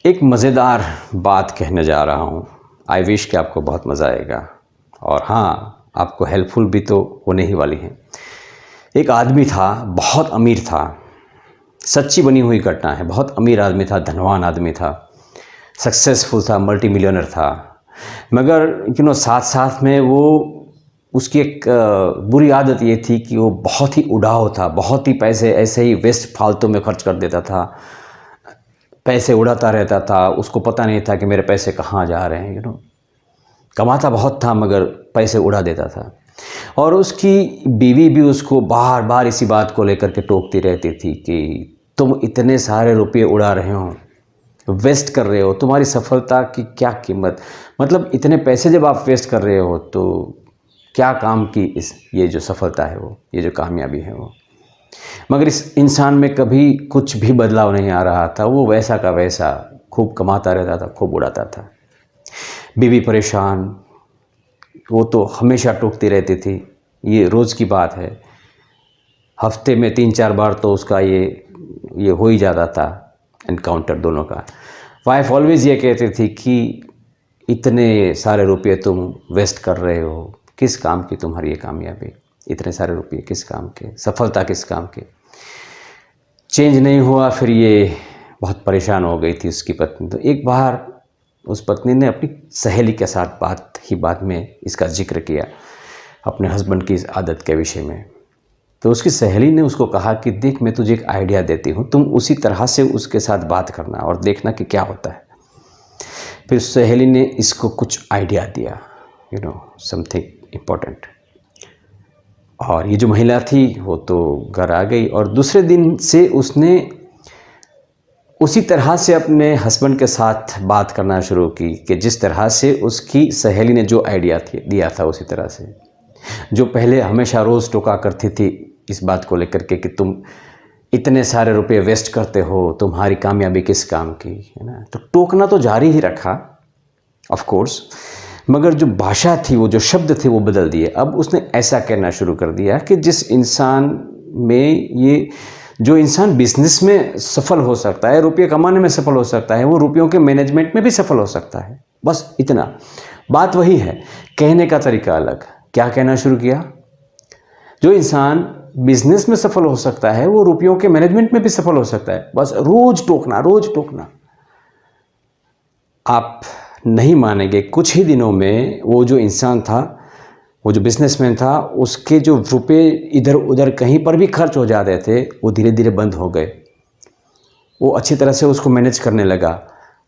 एक मज़ेदार बात कहने जा रहा हूँ। आई विश कि आपको बहुत मज़ा आएगा और हाँ, आपको हेल्पफुल भी तो होने ही वाली है। एक आदमी था, बहुत अमीर था, सच्ची बनी हुई घटना है। बहुत अमीर आदमी था, धनवान आदमी था, सक्सेसफुल था, मल्टी मिलियनर था। मगर साथ साथ में वो उसकी एक बुरी आदत ये थी कि वो बहुत ही उड़ाऊ था, बहुत ही पैसे ऐसे ही वेस्ट फालतू में खर्च कर देता था, पैसे उड़ाता रहता था। उसको पता नहीं था कि मेरे पैसे कहाँ जा रहे हैं। कमाता बहुत था मगर पैसे उड़ा देता था। और उसकी बीवी भी उसको बार बार इसी बात को लेकर के टोकती रहती थी कि तुम इतने सारे रुपये उड़ा रहे हो, वेस्ट कर रहे हो, तुम्हारी सफलता की क्या कीमत, मतलब इतने पैसे जब आप वेस्ट कर रहे हो तो क्या काम की ये जो सफलता है वो, ये जो कामयाबी है वो। मगर इस इंसान में कभी कुछ भी बदलाव नहीं आ रहा था। वो वैसा का वैसा खूब कमाता रहता था, खूब उड़ाता था। बीवी परेशान, वो तो हमेशा टोकती रहती थी, ये रोज़ की बात है। हफ्ते में 3-4 बार तो उसका ये हो ही जाता था एनकाउंटर दोनों का। वाइफ ऑलवेज़ ये कहती थी कि इतने सारे रुपये तुम वेस्ट कर रहे हो, किस काम की तुम्हारी ये कामयाबी, इतने सारे रुपये किस काम के, सफलता किस काम की। चेंज नहीं हुआ। फिर ये बहुत परेशान हो गई थी उसकी पत्नी। तो एक बार उस पत्नी ने अपनी सहेली के साथ बाद में इसका जिक्र किया, अपने हस्बैंड की इस आदत के विषय में। तो उसकी सहेली ने उसको कहा कि देख, मैं तुझे एक आइडिया देती हूँ, तुम उसी तरह से उसके साथ बात करना और देखना कि क्या होता है। फिर सहेली ने इसको कुछ आइडिया दिया, समथिंग इम्पोर्टेंट। और ये जो महिला थी वो तो घर आ गई और दूसरे दिन से उसने उसी तरह से अपने हस्बैंड के साथ बात करना शुरू की कि जिस तरह से उसकी सहेली ने जो आइडिया दिया था, उसी तरह से। जो पहले हमेशा रोज़ टोका करती थी इस बात को लेकर के कि तुम इतने सारे रुपए वेस्ट करते हो, तुम्हारी कामयाबी किस काम की, है ना। तो टोकना तो जारी ही रखा ऑफ कोर्स, मगर जो भाषा थी, वो जो शब्द थे वो बदल दिए। अब उसने ऐसा कहना शुरू कर दिया कि जिस इंसान में जो इंसान बिजनेस में सफल हो सकता है, रुपये कमाने में सफल हो सकता है, वो रुपयों के मैनेजमेंट में भी सफल हो सकता है। बस इतना, बात वही है, कहने का तरीका अलग। क्या कहना शुरू किया? जो इंसान बिजनेस में सफल हो सकता है वो रुपयों के मैनेजमेंट में भी सफल हो सकता है। बस रोज टोकना, रोज टोकना। आप नहीं मानेंगे, कुछ ही दिनों में वो जो इंसान था, वो जो बिजनेसमैन था, उसके जो रुपए इधर उधर कहीं पर भी खर्च हो जाते थे वो धीरे धीरे बंद हो गए। वो अच्छी तरह से उसको मैनेज करने लगा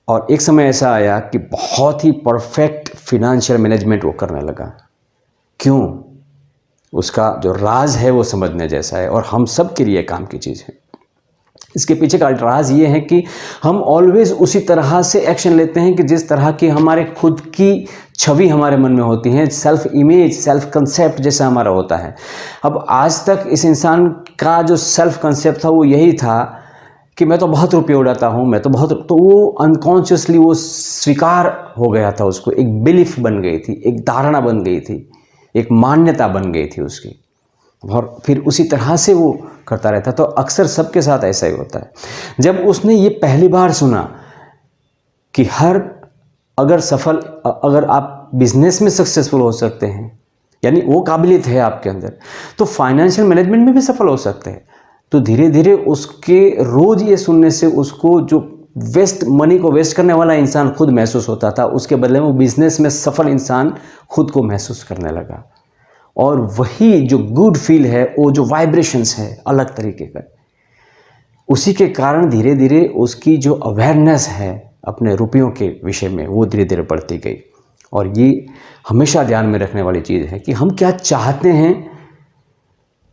और एक समय ऐसा आया कि बहुत ही परफेक्ट फिनेंशियल मैनेजमेंट वो करने लगा। क्यों? उसका जो राज है वो समझने जैसा है और हम सब के लिए काम की चीज़ है। इसके पीछे का राज ये है कि हम ऑलवेज उसी तरह से एक्शन लेते हैं कि जिस तरह की हमारे खुद की छवि हमारे मन में होती है, सेल्फ इमेज, सेल्फ कंसेप्ट जैसा हमारा होता है। अब आज तक इस इंसान का जो सेल्फ कंसेप्ट था वो यही था कि मैं तो बहुत रुपये उड़ाता हूँ, मैं तो बहुत, तो वो अनकॉन्शियसली वो स्वीकार हो गया था, उसको एक बिलीफ बन गई थी, एक धारणा बन गई थी, एक मान्यता बन गई थी उसकी, और फिर उसी तरह से वो करता रहता। तो अक्सर सबके साथ ऐसा ही होता है। जब उसने ये पहली बार सुना कि अगर आप बिजनेस में सक्सेसफुल हो सकते हैं, यानी वो काबिलियत है आपके अंदर, तो फाइनेंशियल मैनेजमेंट में भी सफल हो सकते हैं। तो धीरे धीरे उसके रोज ये सुनने से उसको जो मनी को वेस्ट करने वाला इंसान खुद महसूस होता था, उसके बदले में वो बिजनेस में सफल इंसान खुद को महसूस करने लगा। और वही जो गुड फील है, वो जो वाइब्रेशंस है अलग तरीके का, उसी के कारण धीरे धीरे उसकी जो अवेयरनेस है अपने रुपयों के विषय में वो धीरे धीरे बढ़ती गई। और ये हमेशा ध्यान में रखने वाली चीज़ है कि हम क्या चाहते हैं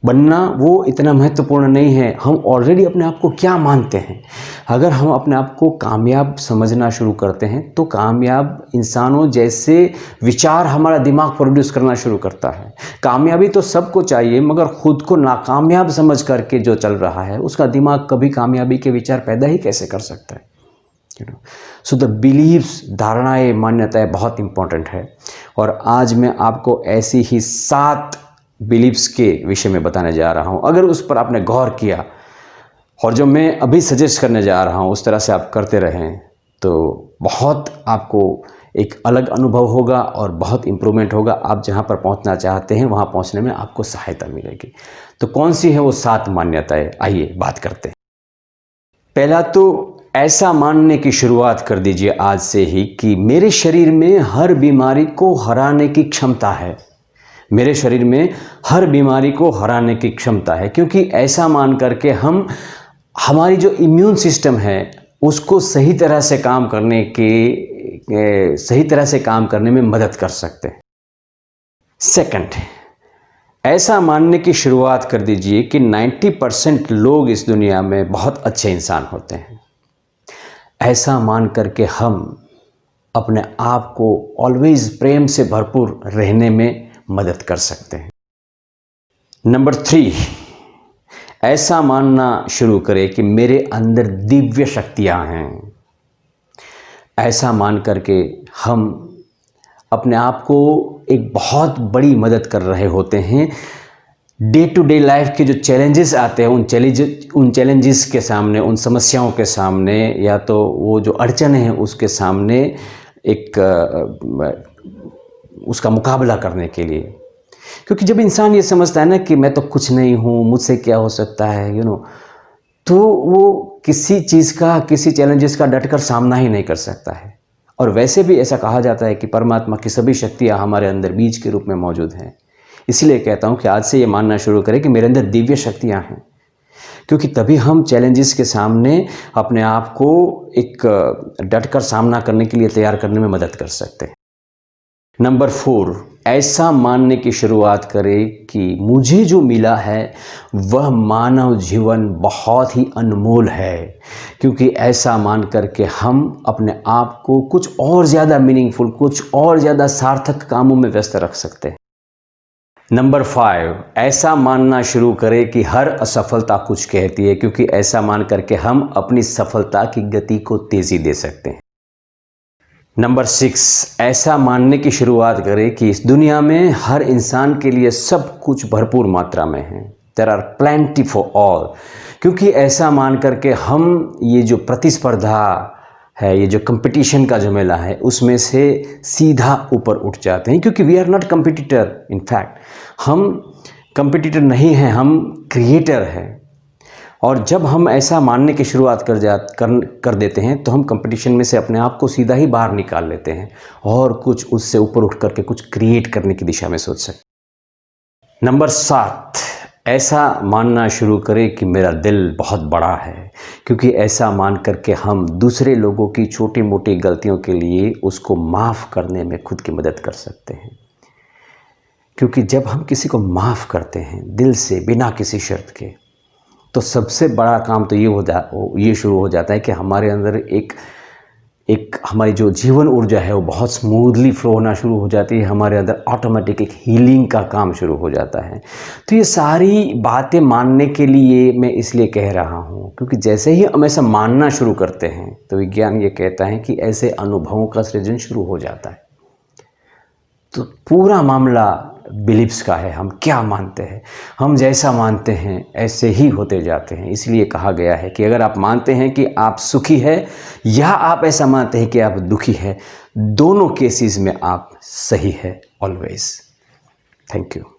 बनना, वो इतना महत्वपूर्ण नहीं है, हम ऑलरेडी अपने आप को क्या मानते हैं। अगर हम अपने आप को कामयाब समझना शुरू करते हैं तो कामयाब इंसानों जैसे विचार हमारा दिमाग प्रोड्यूस करना शुरू करता है। कामयाबी तो सबको चाहिए, मगर खुद को नाकामयाब समझ करके जो चल रहा है उसका दिमाग कभी कामयाबी के विचार पैदा ही कैसे कर सकता है। सो द बिलीव्स, धारणाएं, मान्यताएं बहुत इंपॉर्टेंट है। और आज मैं आपको ऐसी ही 7 बिलीव्स के विषय में बताने जा रहा हूं। अगर उस पर आपने गौर किया और जो मैं अभी सजेस्ट करने जा रहा हूं उस तरह से आप करते रहें तो बहुत आपको एक अलग अनुभव होगा और बहुत इम्प्रूवमेंट होगा। आप जहाँ पर पहुँचना चाहते हैं वहाँ पहुँचने में आपको सहायता मिलेगी। तो कौन सी है वो 7 मान्यताएं, आइए बात करते हैं। पहला तो ऐसा मानने की शुरुआत कर दीजिए आज से ही कि मेरे शरीर में हर बीमारी को हराने की क्षमता है। मेरे शरीर में हर बीमारी को हराने की क्षमता है, क्योंकि ऐसा मान करके हम हमारी जो इम्यून सिस्टम है उसको सही तरह से काम करने में मदद कर सकते हैं। सेकंड, ऐसा मानने की शुरुआत कर दीजिए कि 90% लोग इस दुनिया में बहुत अच्छे इंसान होते हैं। ऐसा मान करके हम अपने आप को ऑलवेज प्रेम से भरपूर रहने में मदद कर सकते हैं। नंबर 3, ऐसा मानना शुरू करें कि मेरे अंदर दिव्य शक्तियां हैं। ऐसा मान करके हम अपने आप को एक बहुत बड़ी मदद कर रहे होते हैं। डे टू डे लाइफ के जो चैलेंजेस आते हैं उन चैलेंजेस के सामने, उन समस्याओं के सामने, या तो वो जो अड़चने हैं उसके सामने एक उसका मुकाबला करने के लिए। क्योंकि जब इंसान ये समझता है ना कि मैं तो कुछ नहीं हूँ, मुझसे क्या हो सकता है, तो वो किसी चीज़ का, किसी चैलेंजेस का डटकर सामना ही नहीं कर सकता है। और वैसे भी ऐसा कहा जाता है कि परमात्मा की सभी शक्तियाँ हमारे अंदर बीज के रूप में मौजूद हैं। इसलिए कहता हूँ कि आज से ये मानना शुरू करें कि मेरे अंदर दिव्य शक्तियाँ हैं, क्योंकि तभी हम चैलेंजेस के सामने अपने आप को एक डटकर सामना करने के लिए तैयार करने में मदद कर सकते हैं। नंबर 4, ऐसा मानने की शुरुआत करें कि मुझे जो मिला है वह मानव जीवन बहुत ही अनमोल है, क्योंकि ऐसा मान करके हम अपने आप को कुछ और ज़्यादा मीनिंगफुल, कुछ और ज़्यादा सार्थक कामों में व्यस्त रख सकते हैं। नंबर 5, ऐसा मानना शुरू करें कि हर असफलता कुछ कहती है, क्योंकि ऐसा मान करके हम अपनी सफलता की गति को तेज़ी दे सकते हैं। नंबर 6, ऐसा मानने की शुरुआत करें कि इस दुनिया में हर इंसान के लिए सब कुछ भरपूर मात्रा में है। There are plenty for all, क्योंकि ऐसा मान करके हम ये जो प्रतिस्पर्धा है, ये जो कंपटीशन का जो मेला है, उसमें से सीधा ऊपर उठ जाते हैं। क्योंकि we are not competitor, in fact हम कंपटीटर नहीं हैं, हम क्रिएटर हैं। और जब हम ऐसा मानने की शुरुआत कर देते हैं तो हम कंपटीशन में से अपने आप को सीधा ही बाहर निकाल लेते हैं और कुछ उससे ऊपर उठ करके कुछ क्रिएट करने की दिशा में सोच सकते। नंबर 7, ऐसा मानना शुरू करें कि मेरा दिल बहुत बड़ा है, क्योंकि ऐसा मान करके हम दूसरे लोगों की छोटी मोटी गलतियों के लिए उसको माफ़ करने में खुद की मदद कर सकते हैं। क्योंकि जब हम किसी को माफ़ करते हैं दिल से, बिना किसी शर्त के, तो सबसे बड़ा काम तो ये शुरू हो जाता है कि हमारे अंदर एक हमारी जो जीवन ऊर्जा है वो बहुत स्मूथली फ्लो होना शुरू हो जाती है। हमारे अंदर ऑटोमेटिक एक हीलिंग का काम शुरू हो जाता है। तो ये सारी बातें मानने के लिए मैं इसलिए कह रहा हूँ, क्योंकि जैसे ही हम ऐसा मानना शुरू करते हैं तो विज्ञान ये कहता है कि ऐसे अनुभवों का सृजन शुरू हो जाता है। तो पूरा मामला बिलीव्स का है। हम क्या मानते हैं, हम जैसा मानते हैं ऐसे ही होते जाते हैं। इसलिए कहा गया है कि अगर आप मानते हैं कि आप सुखी है या आप ऐसा मानते हैं कि आप दुखी है, दोनों केसेस में आप सही है ऑलवेज। Thank you.